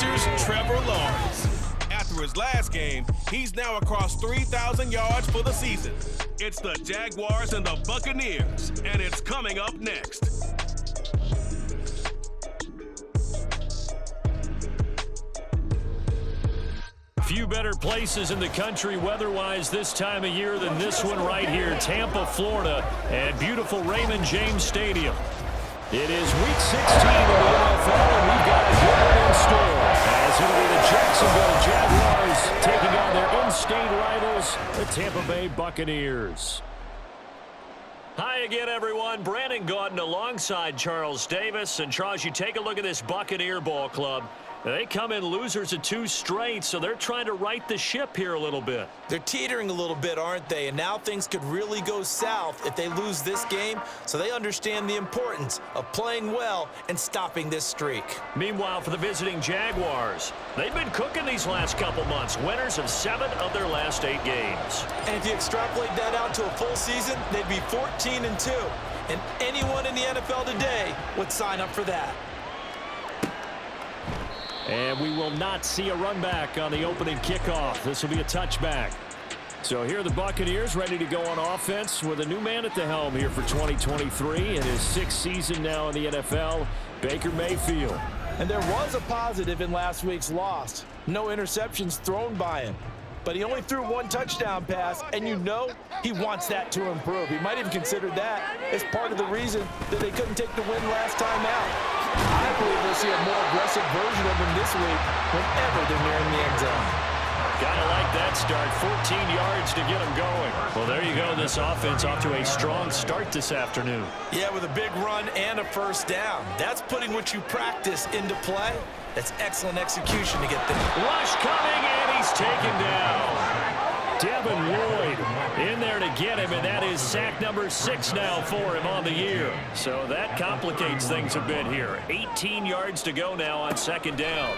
Chargers' Trevor Lawrence. After his last game, he's now across 3,000 yards for the season. It's the Jaguars and the Buccaneers, and it's coming up next. Few better places in the country weather-wise this time of year than this one right here, Tampa, Florida, at beautiful Raymond James Stadium. It is Week 16 of the NFL, and we've got a good one in store, as it'll be the Jacksonville Jaguars taking on their in-state rivals, the Tampa Bay Buccaneers. Hi again, everyone. Brandon Gaudin alongside Charles Davis. And Charles, you take a look at this Buccaneer ball club. They come in losers of 2 straight, so they're trying to right the ship here a little bit. They're teetering a little bit, aren't they? And now things could really go south if they lose this game, so they understand the importance of playing well and stopping this streak. Meanwhile, for the visiting Jaguars, they've been cooking these last couple months, winners of 7 of their last 8 games. And if you extrapolate that out to a full season, they'd be 14-2. And anyone in the NFL today would sign up for that. And we will not see a run back on the opening kickoff. This will be a touchback. So here are the Buccaneers ready to go on offense with a new man at the helm here for 2023 in his 6th season now in the NFL, Baker Mayfield. And there was a positive in last week's loss. No interceptions thrown by him. But he only threw 1 touchdown pass, and you know he wants that to improve. He might even consider that as part of the reason that they couldn't take the win last time out. I believe we'll see a more aggressive version of him this week whenever they're nearing the end zone. Gotta like that start. 14 yards to get him going. Well, there you go. This offense off to a strong start this afternoon. Yeah, with a big run and a first down. That's putting what you practice into play. That's excellent execution to get there. Rush coming, and he's taken down. Devin Lloyd in there to get him, and that is sack number 6 now for him on the year. So that complicates things a bit here. 18 yards to go now on 2nd down.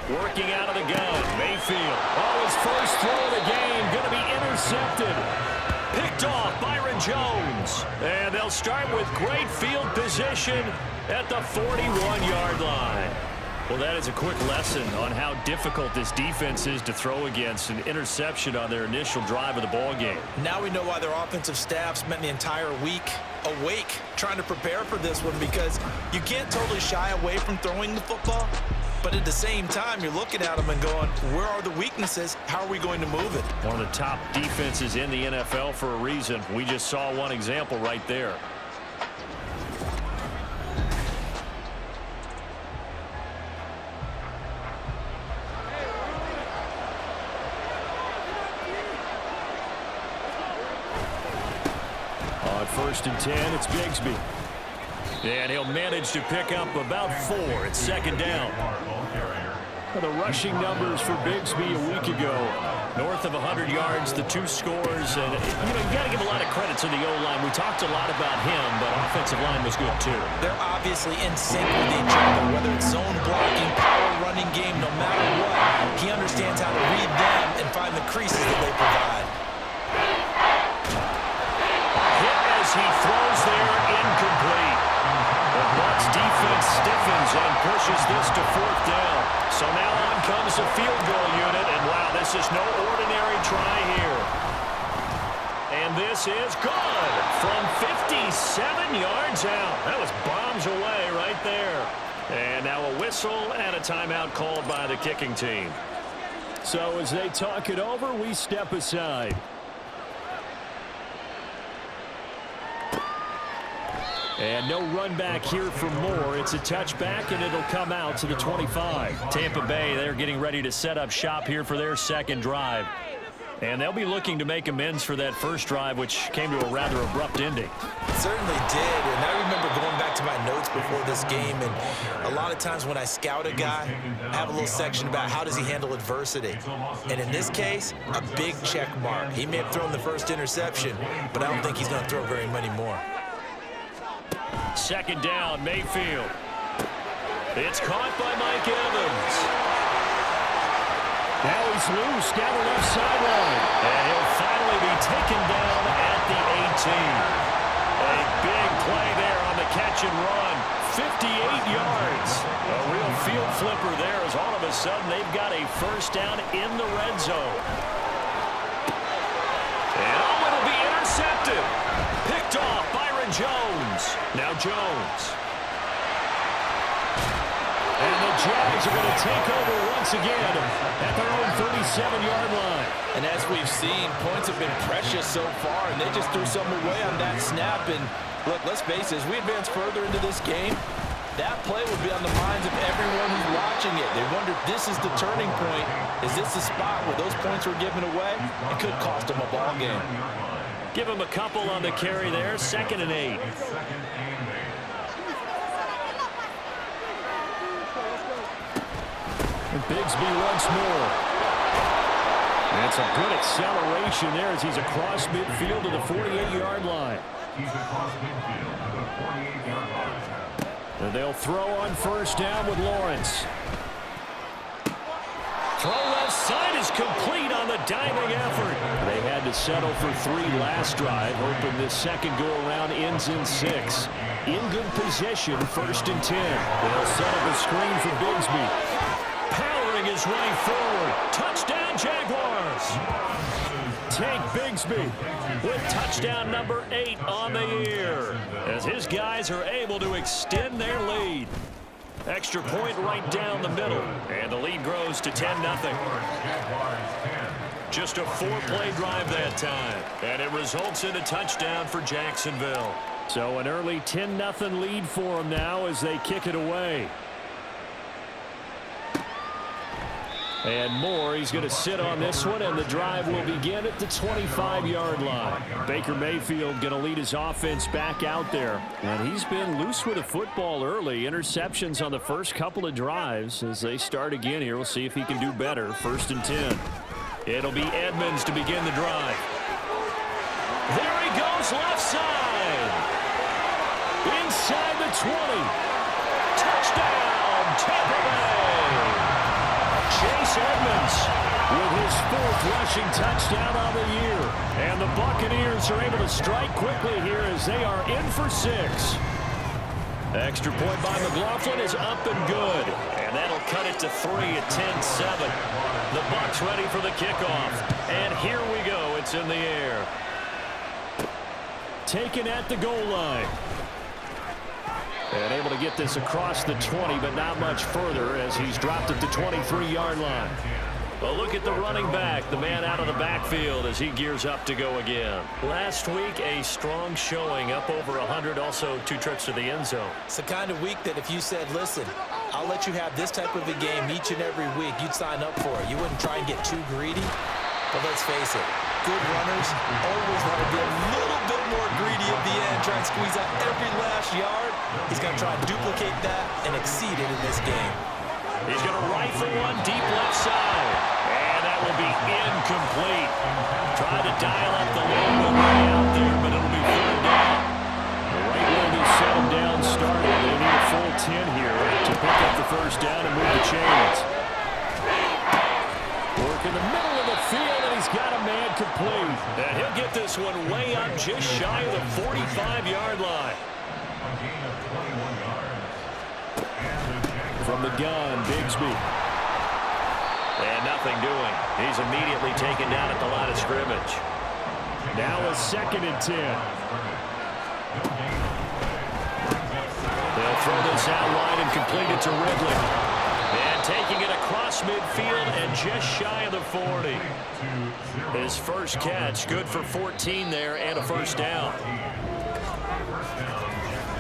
Working out of the gun, Mayfield. Oh, his first throw of the game, going to be intercepted. Picked off Byron Jones. And they'll start with great field position at the 41-yard line. Well, that is a quick lesson on how difficult this defense is to throw against. An interception on their initial drive of the ball game. Now we know why their offensive staff spent the entire week awake trying to prepare for this one, because you can't totally shy away from throwing the football. But at the same time, you're looking at them and going, where are the weaknesses? How are we going to move it? One of the top defenses in the NFL for a reason. We just saw one example right there. On 1st and 10, it's Bigsby. And he'll manage to pick up about 4 at 2nd down. The rushing numbers for Bigsby a week ago, north of 100 yards, the 2 scores. And, you got to give a lot of credit to the O-line. We talked a lot about him, but offensive line was good, too. They're obviously in sync with each other, whether it's zone blocking, power running game, no matter what. He understands how to read them and find the creases that they provide. Hit as he throws there, incomplete. The Bucs defense stiffens and pushes this to 4th down. So now on comes the field goal unit, and wow, this is no ordinary try here. And this is good from 57 yards out. That was bombs away right there. And now a whistle and a timeout called by the kicking team. So as they talk it over, we step aside. And no run back here for more. It's a touchback, and it'll come out to the 25. Tampa Bay, they're getting ready to set up shop here for their 2nd drive. And they'll be looking to make amends for that first drive, which came to a rather abrupt ending. It certainly did. And I remember going back to my notes before this game, and a lot of times when I scout a guy, I have a little section about how does he handle adversity. And in this case, a big check mark. He may have thrown the first interception, but I don't think he's going to throw very many more. 2nd down, Mayfield. It's caught by Mike Evans. Now he's loose down the left sideline. And he'll finally be taken down at the 18. A big play there on the catch and run. 58 yards. A real field flipper there as all of a sudden they've got a first down in the red zone. And it'll be intercepted. Picked off Byron Jones. Now Jones. And the Jags are going to take over once again at their own 37-yard line. And as we've seen, points have been precious so far, and they just threw something away on that snap. And look, let's face it, as we advance further into this game, that play will be on the minds of everyone who's watching it. They wonder if this is the turning point. Is this the spot where those points were given away? It could cost them a ball game. Give them a couple on the carry there, 2nd and 8. And Bigsby once more. That's a good acceleration there as he's across midfield to the 48-yard line. And they'll throw on first down with Lawrence. Throw left side is complete on the diving effort. They had to settle for 3 last drive, hoping this second go-around ends in 6. In good position, 1st and 10. They'll set up a screen for Bigsby. Powering his right forward. Touchdown, Jaguars. Tank Bigsby with touchdown number 8 on the year as his guys are able to extend their lead. Extra point right down the middle, and the lead grows to 10-0. Just a 4-play drive that time, and it results in a touchdown for Jacksonville. So an early 10-0 lead for them now as they kick it away. And Moore, he's going to sit on this one, and the drive will begin at the 25-yard line. Baker Mayfield going to lead his offense back out there. And he's been loose with the football early. Interceptions on the first couple of drives as they start again here. We'll see if he can do better. 1st and 10. It'll be Edmonds to begin the drive. There he goes, left side. Inside the 20. Touchdown, Tampa Bay. Chase Edmonds with his 4th rushing touchdown on the year. And the Buccaneers are able to strike quickly here as they are in for 6. Extra point by McLaughlin is up and good. And that'll cut it to 3 at 10-7. The Bucs ready for the kickoff. And here we go. It's in the air. Taken at the goal line. And able to get this across the 20, but not much further as he's dropped it to 23-yard line. Well, look at the running back, the man out of the backfield as he gears up to go again. Last week, a strong showing, up over 100, also 2 trips to the end zone. It's the kind of week that if you said, listen, I'll let you have this type of a game each and every week, you'd sign up for it. You wouldn't try and get too greedy. But let's face it, good runners always want to be a little bit more greedy at the end, try and squeeze out every last yard. He's going to try and duplicate that and exceed it in this game. He's going to rifle one deep left side. And that will be incomplete. Try to dial up the long one way out there, but it'll be 3rd down. Right where they set him down started. They need a full 10 here to pick up the first down and move the chains. Work in the middle of the field, and he's got a man complete. And he'll get this one way up just shy of the 45-yard line. From the gun, Bigsby. And nothing doing. He's immediately taken down at the line of scrimmage. Now a 2nd and 10. They'll throw this out wide and complete it to Ridley. And taking it across midfield and just shy of the 40. His first catch, good for 14 there and a first down.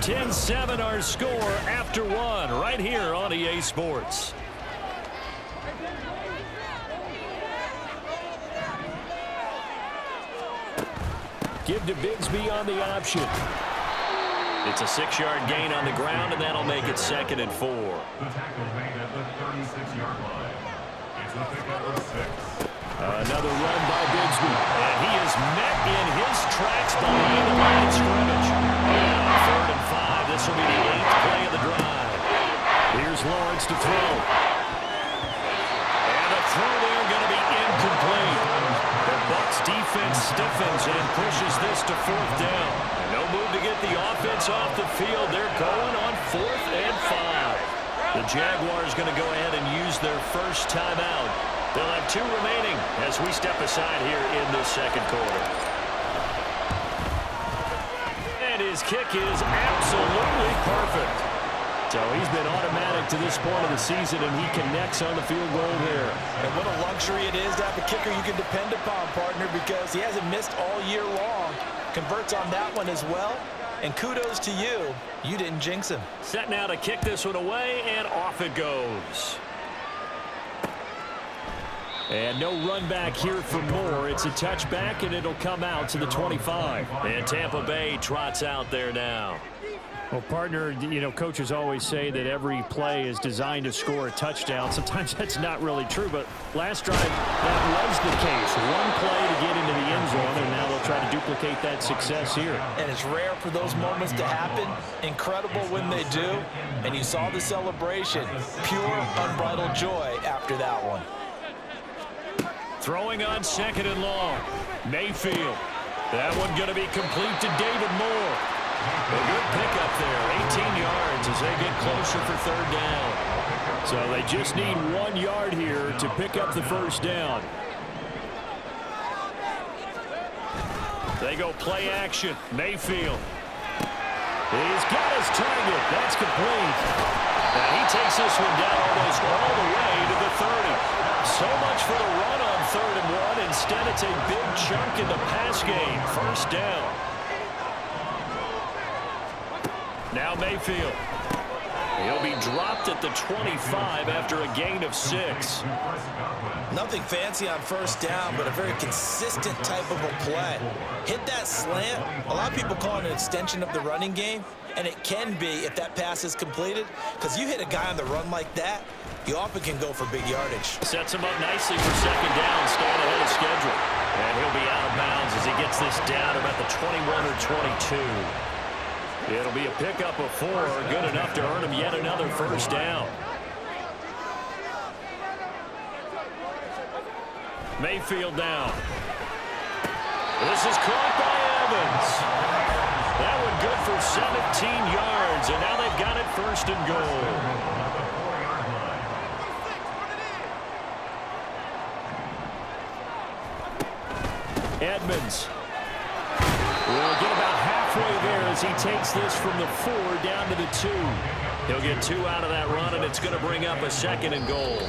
10-7 our score after 1 right here on EA Sports. Give to Bigsby on the option. It's a 6-yard gain on the ground, and that'll make it 2nd and 4. Another run by Bigsby. And he is met in his tracks behind the line of scrimmage. And on 3rd and 5, this will be the 8th play of the drive. Here's Lawrence to throw. And the throw there going to be incomplete. The Bucs defense defense stiffens and pushes this to 4th down. And no move to get the offense off the field. They're going on 4th and 5. The Jaguars going to go ahead and use their first timeout. They'll have 2 remaining as we step aside here in this second quarter. And his kick is absolutely perfect. So he's been automatic to this point of the season, and he connects on the field goal here. And what a luxury it is to have a kicker you can depend upon, partner, because he hasn't missed all year long. Converts on that one as well. And kudos to you. You didn't jinx him. Set now to kick this one away, and off it goes. And no run back here for Moore. It's a touchback, and it'll come out to the 25. And Tampa Bay trots out there now. Well, partner, you know, coaches always say that every play is designed to score a touchdown. Sometimes that's not really true, but last drive, that was the case. One play to get into the end zone, and now they'll try to duplicate that success here. And it's rare for those moments to happen. Incredible when they do. And you saw the celebration. Pure, unbridled joy after that one. Throwing on 2nd and long. Mayfield. That one going to be complete to David Moore. A good pickup there, 18 yards as they get closer for 3rd down. So they just need 1 yard here to pick up the first down. They go play action. Mayfield. He's got his target. That's complete. And he takes this one down almost all the way to the 30. So much for the run on 3rd and 1. Instead, it's a big chunk in the pass game. First down. Now Mayfield. He'll be dropped at the 25 after a gain of 6. Nothing fancy on first down, but a very consistent type of a play. Hit that slant. A lot of people call it an extension of the running game, and it can be if that pass is completed, because you hit a guy on the run like that, you often can go for big yardage. Sets him up nicely for 2nd down, staying ahead of schedule. And he'll be out of bounds as he gets this down about the 21 or 22. It'll be a pickup of 4, good enough to earn him yet another first down. Mayfield down. This is caught by Evans. That one good for 17 yards, and now they've got it 1st and goal. Edmonds will get about halfway there as he takes this from the 4 down to the 2. He'll get 2 out of that run, and it's going to bring up a 2nd and goal.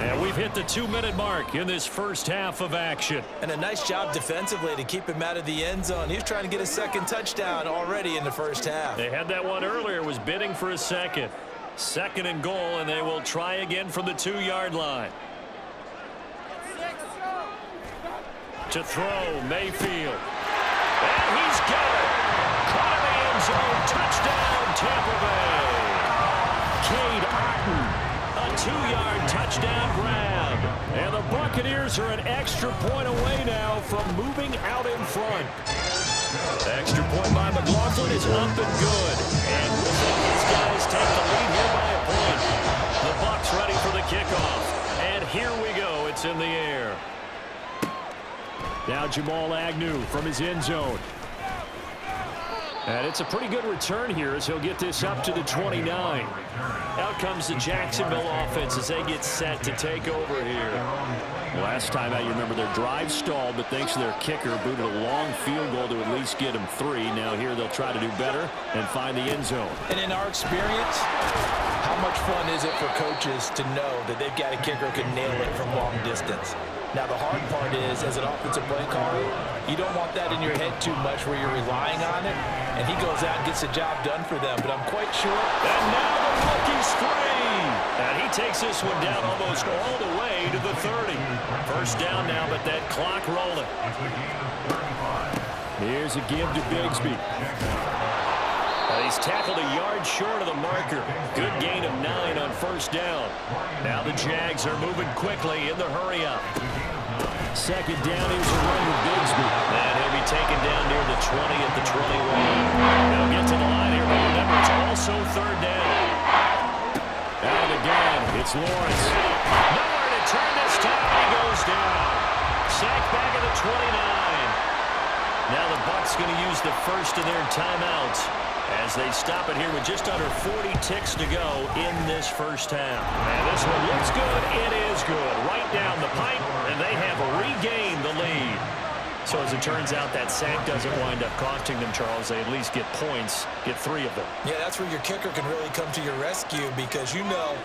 And we've hit the 2-minute mark in this first half of action. And a nice job defensively to keep him out of the end zone. He was trying to get a 2nd touchdown already in the first half. They had that one earlier, was bidding for a 2nd. 2nd and goal, and they will try again from the 2-yard line. To throw, Mayfield. And he's got it. Caught in the end zone. Touchdown, Tampa Bay. Cade Otton, a 2-yard touchdown grab. And the Buccaneers are an extra point away now from moving out in front. Extra point by McLaughlin is up and good. And these guys take the lead here by a point. The Bucs ready for the kickoff. And here we go. It's in the air. Now Jamal Agnew from his end zone. And it's a pretty good return here as he'll get this up to the 29. Out comes the Jacksonville offense as they get set to take over here. Last time out, you remember their drive stalled, but thanks to their kicker, booted a long field goal to at least get them 3. Now here they'll try to do better and find the end zone. And in our experience, how much fun is it for coaches to know that they've got a kicker who can nail it from long distance? Now, the hard part is, as an offensive play caller, you don't want that in your head too much where you're relying on it, and he goes out and gets the job done for them. But I'm quite sure. And now the rookie's free. And he takes this one down almost all the way to the 30. First down now, but that clock rolling. Here's a give to Bigsby. He's tackled a yard short of the marker. Good gain of 9 on first down. Now the Jags are moving quickly in the hurry-up. Second down, here's a run with Bigsby. And he'll be taken down near the 20 at the 21. They'll get to the line here, but remember, it's also 3rd down. Out again, it's Lawrence. Nowhere to turn this time. He goes down. Sacked back at the 29. Now the Bucs going to use the first of their timeouts as they stop it here with just under 40 ticks to go in this first half. And this one looks good. It is good. Right down the pipe, and they have regained the lead. So as it turns out, that sack doesn't wind up costing them, Charles. They at least get points, get 3 of them. Yeah, that's where your kicker can really come to your rescue because, you know,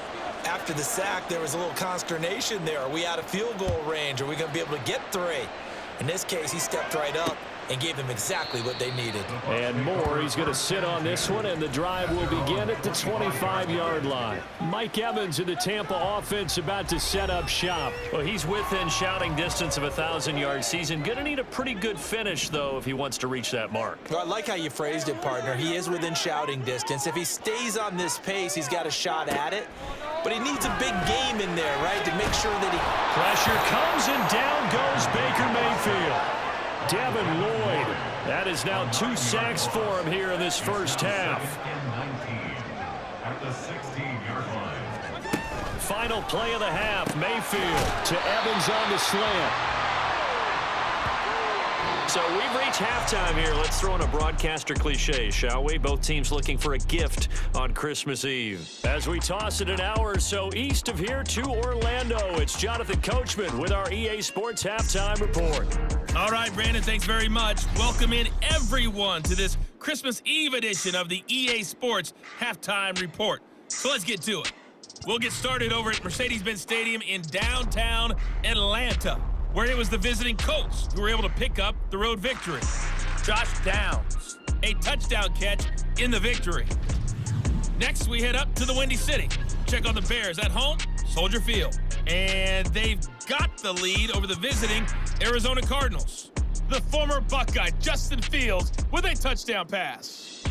after the sack, there was a little consternation there. Are we out of field goal range? Are we going to be able to get 3? In this case, he stepped right up and gave them exactly what they needed. And more, he's going to sit on this one, and the drive will begin at the 25-yard line. Mike Evans in the Tampa offense about to set up shop. Well, he's within shouting distance of a 1,000-yard season. Going to need a pretty good finish, though, if he wants to reach that mark. Well, I like how you phrased it, partner. He is within shouting distance. If he stays on this pace, he's got a shot at it. But he needs a big game in there, right, to make sure that he... Pressure comes, and down goes Baker Mayfield. Devin Lloyd. That is now 2 sacks for him here in this first half. Final play of the half. Mayfield to Evans on the slant. So we've reached halftime here. Let's throw in a broadcaster cliche, shall we? Both teams looking for a gift on Christmas Eve. As we toss it an hour or so east of here to Orlando, it's Jonathan Coachman with our EA Sports Halftime Report. All right, Brandon, thanks very much. Welcome in everyone to this Christmas Eve edition of the EA Sports Halftime Report. So let's get to it. We'll get started over at Mercedes-Benz Stadium in downtown Atlanta, where it was the visiting Colts who were able to pick up the road victory. Josh Downs, a touchdown catch in the victory. Next, we head up to the Windy City. Check on the Bears at home, Soldier Field. And they've got the lead over the visiting Arizona Cardinals. The former Buckeye, Justin Fields, with a touchdown pass.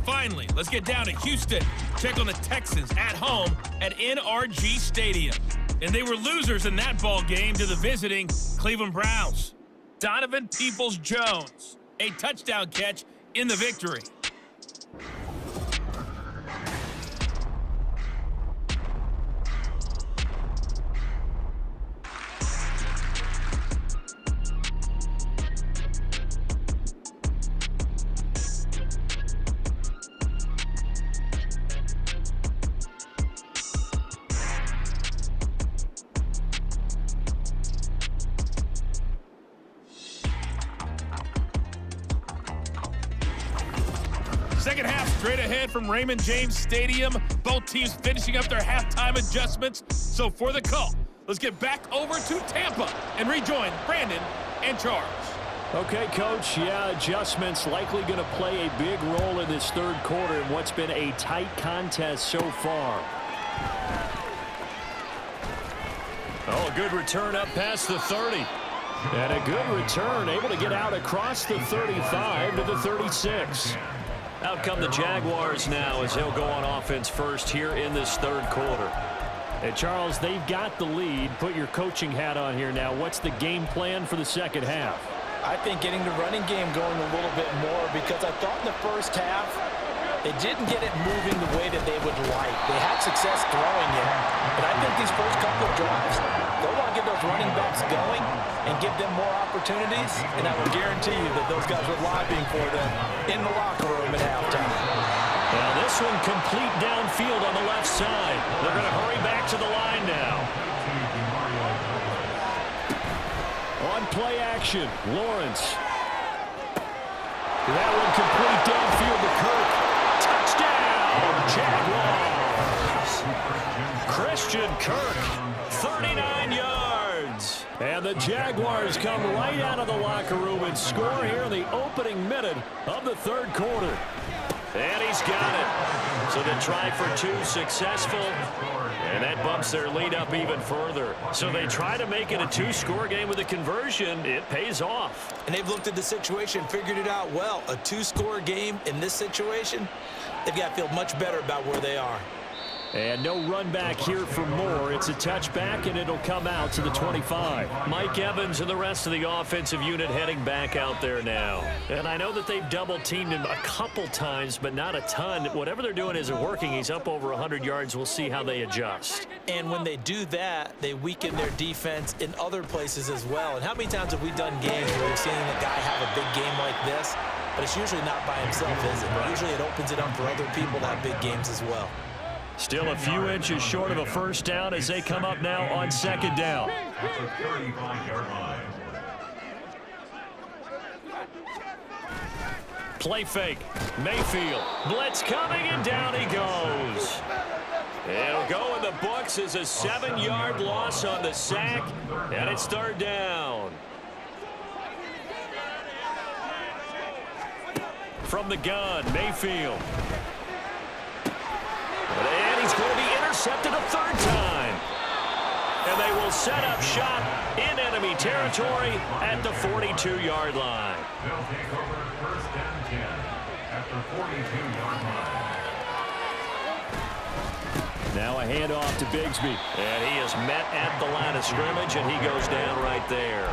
Finally, let's get down to Houston. Check on the Texans at home at NRG Stadium. And they were losers in that ball game to the visiting Cleveland Browns. Donovan Peoples-Jones, a touchdown catch in the victory. Second half straight ahead from Raymond James Stadium. Both teams finishing up their halftime adjustments. So for the call, let's get back over to Tampa and rejoin Brandon and Charles. Okay, Coach, yeah, adjustments likely going to play a big role in this third quarter in what's been a tight contest so far. Oh, a good return up past the 30. And a good return, able to get out across the 35 to the 36. Out come the Jaguars now as they'll go on offense first here in this third quarter. And Charles, they've got the lead. Put your coaching hat on here now. What's the game plan for the second half? I think getting the running game going a little bit more because I thought in the first half they didn't get it moving the way that they would like. They had success throwing it, but I think these first couple of drives, they'll want to get those running backs going and give them more opportunities, and I will guarantee you that those guys were lobbying for them in the locker room at halftime. Now this one complete downfield on the left side. They're going to hurry back to the line now. On play action, Lawrence. That one complete downfield to Kirk. Touchdown, Jaguars. Christian Kirk, 39 yards. And the Jaguars come right out of the locker room and score here in the opening minute of the third quarter. And he's got it. So they try for 2, successful. And that bumps their lead up even further. So they try to make it a 2-score game with a conversion. It pays off. And they've looked at the situation, figured it out well. A 2-score game in this situation, they've got to feel much better about where they are. And no run back here for Moore. It's a touchback, and it'll come out to the 25. Mike Evans and the rest of the offensive unit heading back out there now. And I know that they've double-teamed him a couple times, but not a ton. Whatever they're doing isn't working. He's up over 100 yards. We'll see how they adjust. And when they do that, they weaken their defense in other places as well. And how many times have we done games where we've seen a guy have a big game like this? But it's usually not by himself, is it? Usually it opens it up for other people to have big games as well. Still a few inches short of a first down as they come up now on second down. Play fake. Mayfield. Blitz coming, and down he goes. It'll go in the books as a 7-yard loss on the sack, and it's third down. From the gun, Mayfield. And he's going to be intercepted a third time. And they will set up shop in enemy territory at the 42-yard line. They'll take over first and 10 at the 42-yard line. Now a handoff to Bigsby. And he is met at the line of scrimmage, and he goes down right there.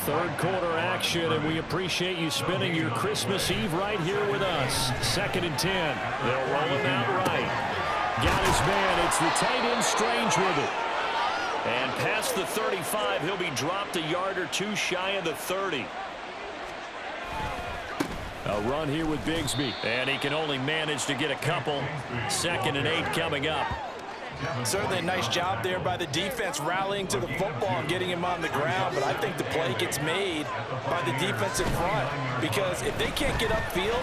Third quarter action, and we appreciate you spending your Christmas Eve right here with us. Second and 10. They'll roll him out right. Got his man. It's the tight end Strange with it. And past the 35, he'll be dropped a yard or two shy of the 30. A run here with Bigsby. And he can only manage to get a couple. Second and 8 coming up. Certainly a nice job there by the defense rallying to the football and getting him on the ground. But I think the play gets made by the defensive front. Because if they can't get upfield,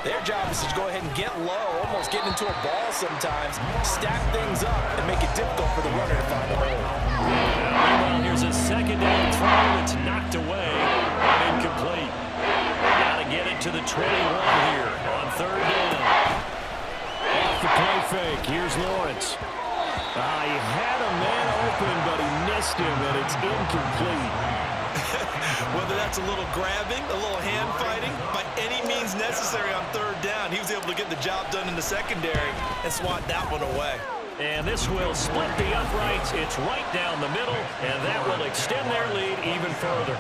their job is to go ahead and get low, almost get into a ball sometimes, stack things up, and make it difficult for the runner to find a hole. Well, here's a second down throw that's knocked away and incomplete. Got to get it to the 21 here on third down. Off the play fake, here's Lawrence. He had a man open, but he missed him, and it's incomplete. Whether that's a little grabbing, a little hand fighting, by any means necessary on third down, he was able to get the job done in the secondary and swat that one away. And this will split the uprights. It's right down the middle, and that will extend their lead even further.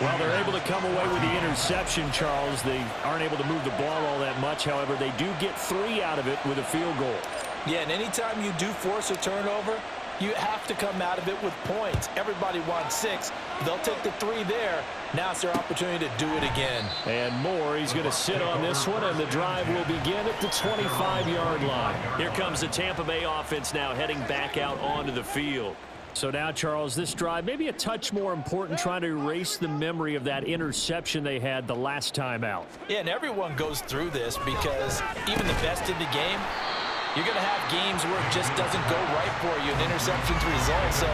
Well, they're able to come away with the interception, Charles. They aren't able to move the ball all that much. However, they do get 3 out of it with a field goal. Yeah, and anytime you do force a turnover, you have to come out of it with points. Everybody wants 6. They'll take the 3 there. Now it's their opportunity to do it again. And Moore, he's going to sit on this one, and the drive will begin at the 25-yard line. Here comes the Tampa Bay offense now heading back out onto the field. So now, Charles, this drive maybe a touch more important, trying to erase the memory of that interception they had the last time out. Yeah, and everyone goes through this because even the best in the game, you're going to have games where it just doesn't go right for you, and interceptions result. So,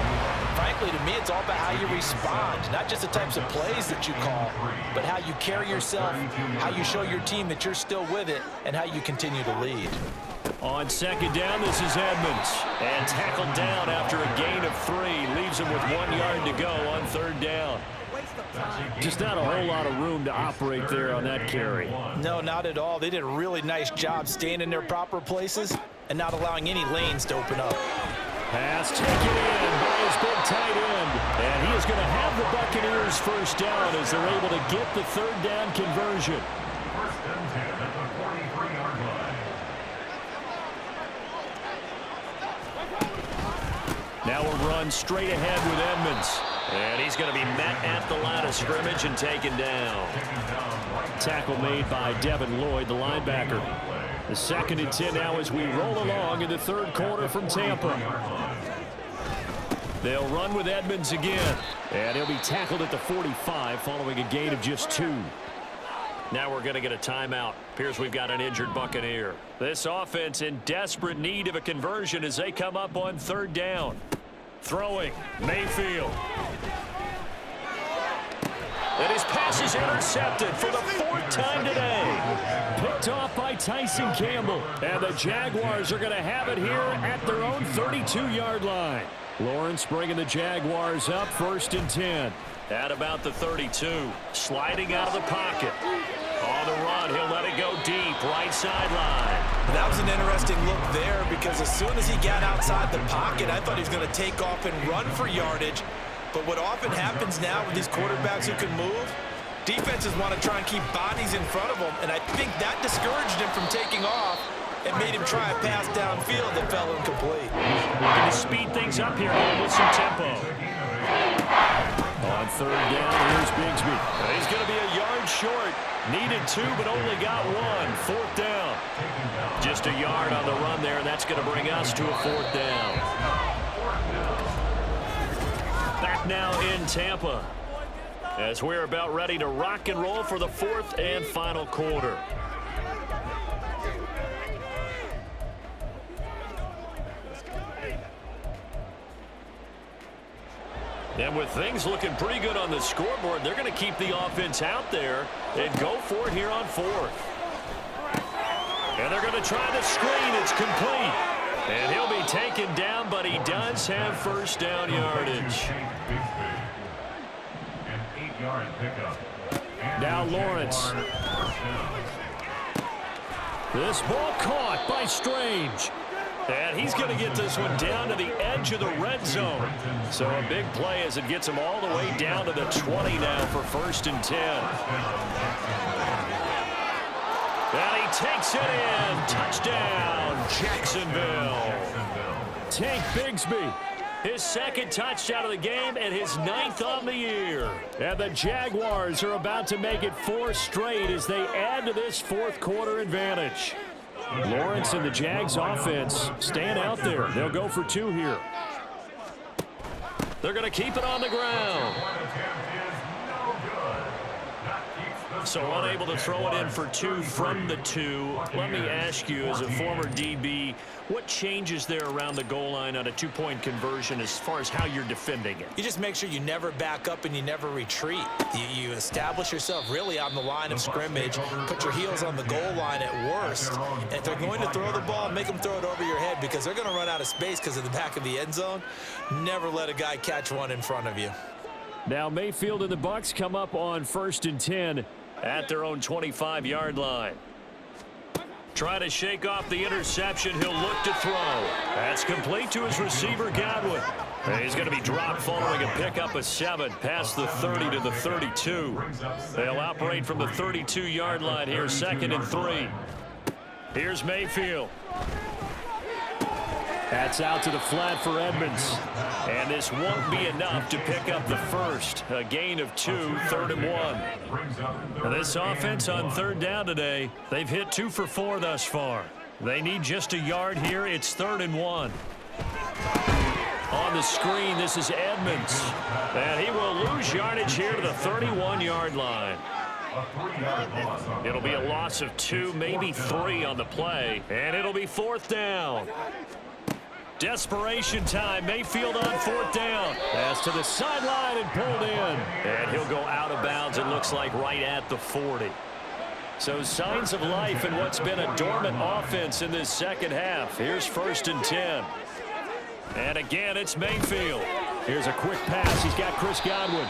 frankly, to me, it's all about how you respond, not just the types of plays that you call, but how you carry yourself, how you show your team that you're still with it, and how you continue to lead. On second down, this is Edmonds. And tackled down after a gain of 3. Leaves him with 1 yard to go on third down. Just not a whole lot of room to operate there on that carry. No, not at all. They did a really nice job staying in their proper places and not allowing any lanes to open up. Pass taken in by his big tight end. And he is going to have the Buccaneers first down as they're able to get the third down conversion. First and 10 at the 43-yard line. Now a run straight ahead with Edmonds. And he's going to be met at the line of scrimmage and taken down. Tackle made by Devin Lloyd, the linebacker. The second and 10 now as we roll along in the third quarter from Tampa. They'll run with Edmonds again. And he'll be tackled at the 45 following a gain of just 2. Now we're going to get a timeout. Appears we've got an injured Buccaneer. This offense in desperate need of a conversion as they come up on third down. Throwing, Mayfield. And his pass is intercepted for the 4th time today. Picked off by Tyson Campbell. And the Jaguars are going to have it here at their own 32-yard line. Lawrence bringing the Jaguars up first and 10. At about the 32. Sliding out of the pocket. On the run, he'll let it go deep. Right sideline. That was an interesting look there because as soon as he got outside the pocket, I thought he was going to take off and run for yardage. But what often happens now with these quarterbacks who can move, defenses want to try and keep bodies in front of them, and I think that discouraged him from taking off and made him try a pass downfield that fell incomplete. Looking to speed things up here with some tempo. On third down, here's Bigsby. He's going to be a yard short. Needed 2, but only got 1. Fourth down. Just a yard on the run there, and that's going to bring us to a fourth down. Back now in Tampa as we're about ready to rock and roll for the fourth and final quarter. And with things looking pretty good on the scoreboard, they're going to keep the offense out there and go for it here on fourth. And they're going to try the screen. It's complete. And he'll be taken down, but he does have first down yardage. Now Lawrence. This ball caught by Strange. And he's going to get this one down to the edge of the red zone. So a big play as it gets him all the way down to the 20 now for 1st and 10. And he takes it in. Touchdown, Jacksonville. Tank Bigsby. His 2nd touchdown of the game and his 9th on the year. And the Jaguars are about to make it 4 straight as they add to this fourth quarter advantage. Lawrence and the Jags offense staying out there. They'll go for 2 here. They're going to keep it on the ground. So unable to throw it in for 2 from the 2. Let me ask you, as a former DB, what changes there around the goal line on a 2-point conversion as far as how you're defending it? You just make sure you never back up and you never retreat. You establish yourself really on the line of scrimmage, put your heels on the goal line at worst. And if they're going to throw the ball, make them throw it over your head because they're going to run out of space because of the back of the end zone. Never let a guy catch one in front of you. Now Mayfield and the Bucs come up on 1st and 10 at their own 25-yard line. Try to shake off the interception. He'll look to throw. That's complete to his receiver, Godwin. He's going to be dropped following a pickup of 7 past the 30 to the 32. They'll operate from the 32-yard line here, 2nd and 3. Here's Mayfield. That's out to the flat for Edmonds. And this won't be enough to pick up the first. A gain of 2, 3rd and 1. This offense on 3rd down today, they've hit 2 for 4 thus far. They need just a yard here. It's 3rd and 1. On the screen, this is Edmonds. And he will lose yardage here to the 31-yard line. It'll be a loss of 2, maybe 3 on the play. And it'll be 4th down. Desperation time. Mayfield on 4th down. Pass to the sideline and pulled in. And he'll go out of bounds, it looks like, right at the 40. So signs of life in what's been a dormant offense in this second half. Here's 1st and 10. And again, it's Mayfield. Here's a quick pass. He's got Chris Godwin.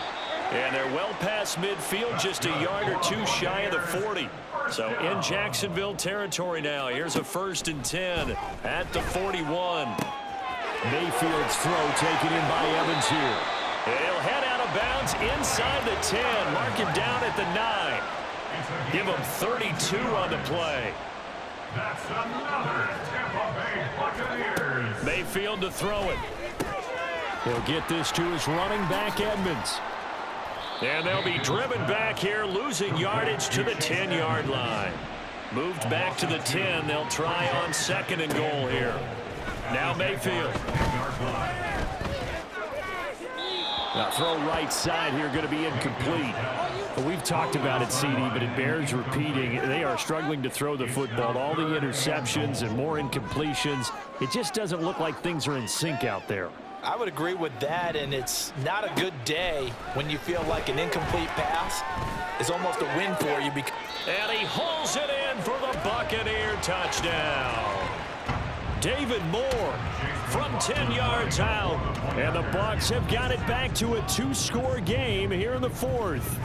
And they're well past midfield, just a yard or 2 shy of the 40. So in Jacksonville territory now. Here's a 1st and 10 at the 41. Mayfield's throw taken in by Evans here. And he'll head out of bounds inside the 10. Mark him down at the 9. Give him 32 on the play. That's another Tampa Bay Buccaneers. Mayfield to throw it. He'll get this to his running back, Edmonds. And they'll be driven back here, losing yardage to the 10-yard line. Moved back to the 10. They'll try on 2nd and goal here. Now Mayfield. Now throw right side here, going to be incomplete. We've talked about it, CD, but it bears repeating. They are struggling to throw the football. All the interceptions and more incompletions. It just doesn't look like things are in sync out there. I would agree with that, and it's not a good day when you feel like an incomplete pass is almost a win for you. And he hauls it in for the Buccaneer touchdown. David Moore from 10 yards out. And the Bucs have got it back to a 2-score game here in the 4th.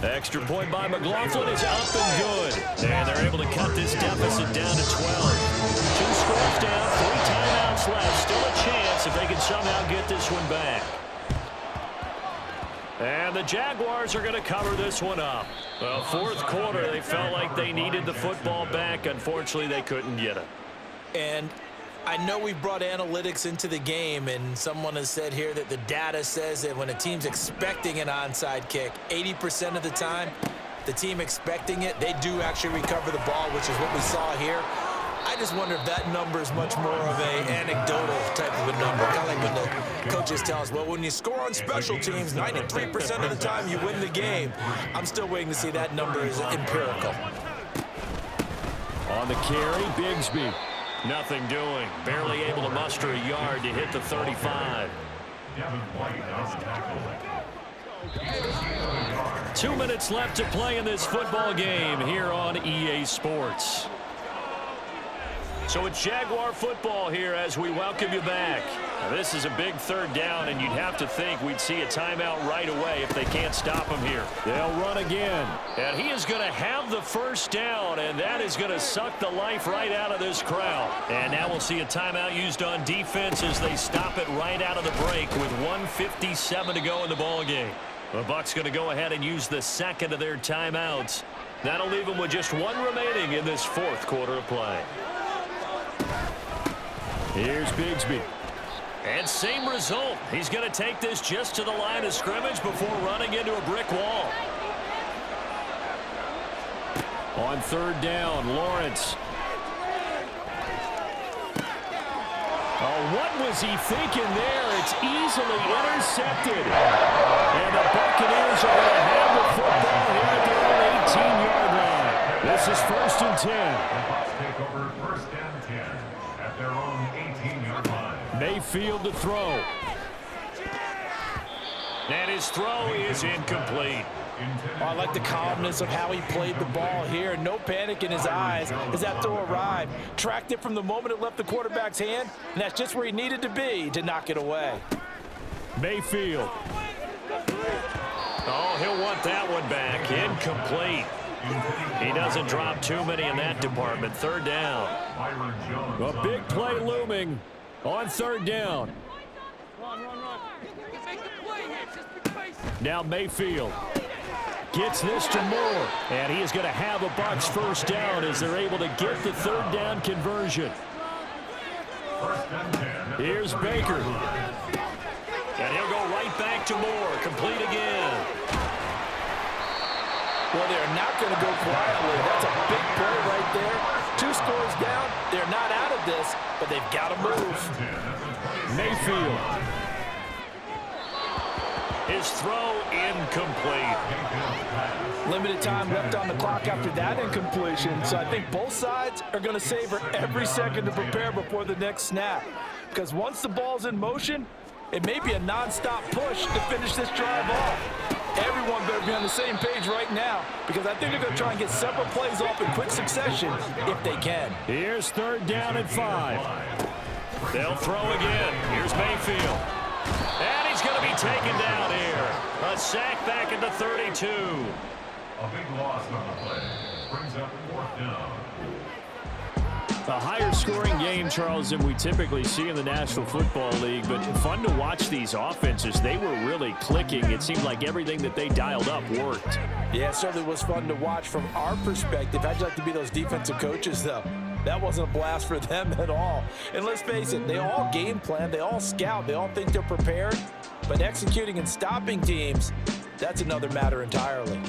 Extra point by McLaughlin is up and good. And they're able to cut this deficit down to 12. 2 scores down, 3 timeouts left. Still a chance if they can somehow get this one back. And the Jaguars are going to cover this one up. Well, 4th quarter, they felt like they needed the football back. Unfortunately, they couldn't get it. And I know we've brought analytics into the game, and someone has said here that the data says that when a team's expecting an onside kick, 80% of the time, the team expecting it, they do actually recover the ball, which is what we saw here. I just wonder if that number is much more of an anecdotal type of a number. Kind of like when the coaches tell us, well, when you score on special teams, 93% of the time you win the game. I'm still waiting to see that number is empirical. On the carry, Bigsby. Nothing doing. Barely able to muster a yard to hit the 35. 2 minutes left to play in this football game here on EA Sports. So it's Jaguar football here as we welcome you back. Now, this is a big 3rd down, and you'd have to think we'd see a timeout right away if they can't stop him here. They'll run again. And he is going to have the 1st down, and that is going to suck the life right out of this crowd. And now we'll see a timeout used on defense as they stop it right out of the break with 1:57 to go in the ball game. The Bucs going to go ahead and use the 2nd of their timeouts. That'll leave them with just 1 remaining in this 4th quarter of play. Here's Bigsby. And same result. He's going to take this just to the line of scrimmage before running into a brick wall. On 3rd down, Lawrence. Oh, what was he thinking there? It's easily intercepted. And the Buccaneers are going to have the football here at their own 18-yard line. This is 1st and 10. Take over 1st and 10 at their own 18-yard line. Mayfield to throw. And his throw is incomplete. Oh, I like the calmness of how he played the ball here. No panic in his eyes as that throw arrived. Tracked it from the moment it left the quarterback's hand, and that's just where he needed to be to knock it away. Mayfield. Oh, he'll want that one back. Incomplete. He doesn't drop too many in that department. 3rd down. A big play looming on 3rd down. Now Mayfield gets this to Moore, and he is going to have a Bucs 1st down as they're able to get the 3rd down conversion. Here's Baker. And he'll go right back to Moore. Complete again. Well, they're not going to go quietly. That's a big play right there. 2 scores down. They're not out of this, but they've got to move. Mayfield. His throw incomplete. Limited time left on the clock after that incompletion, so I think both sides are going to savor every second to prepare before the next snap. Because once the ball's in motion, it may be a nonstop push to finish this drive off. Everyone better be on the same page right now because I think they're going to try and get several plays off in quick succession if they can. Here's 3rd down and 5. They'll throw again. Here's Mayfield. And he's going to be taken down here. A sack back at the 32. A big loss on the play. Brings up 4th down. A higher scoring game, Charles, than we typically see in the National Football League, but fun to watch these offenses. They were really clicking. It seemed like everything that they dialed up worked. Yeah, it certainly was fun to watch from our perspective. How'd you like to be those defensive coaches, though? That wasn't a blast for them at all. And let's face it, they all game plan, they all scout, they all think they're prepared, but executing and stopping teams, that's another matter entirely.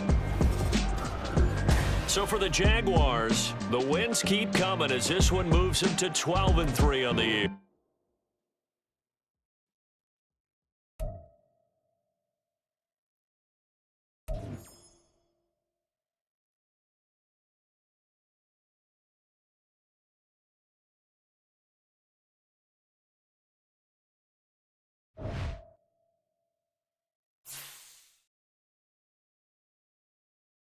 So for the Jaguars, the wins keep coming as this one moves them to 12-3 on the year.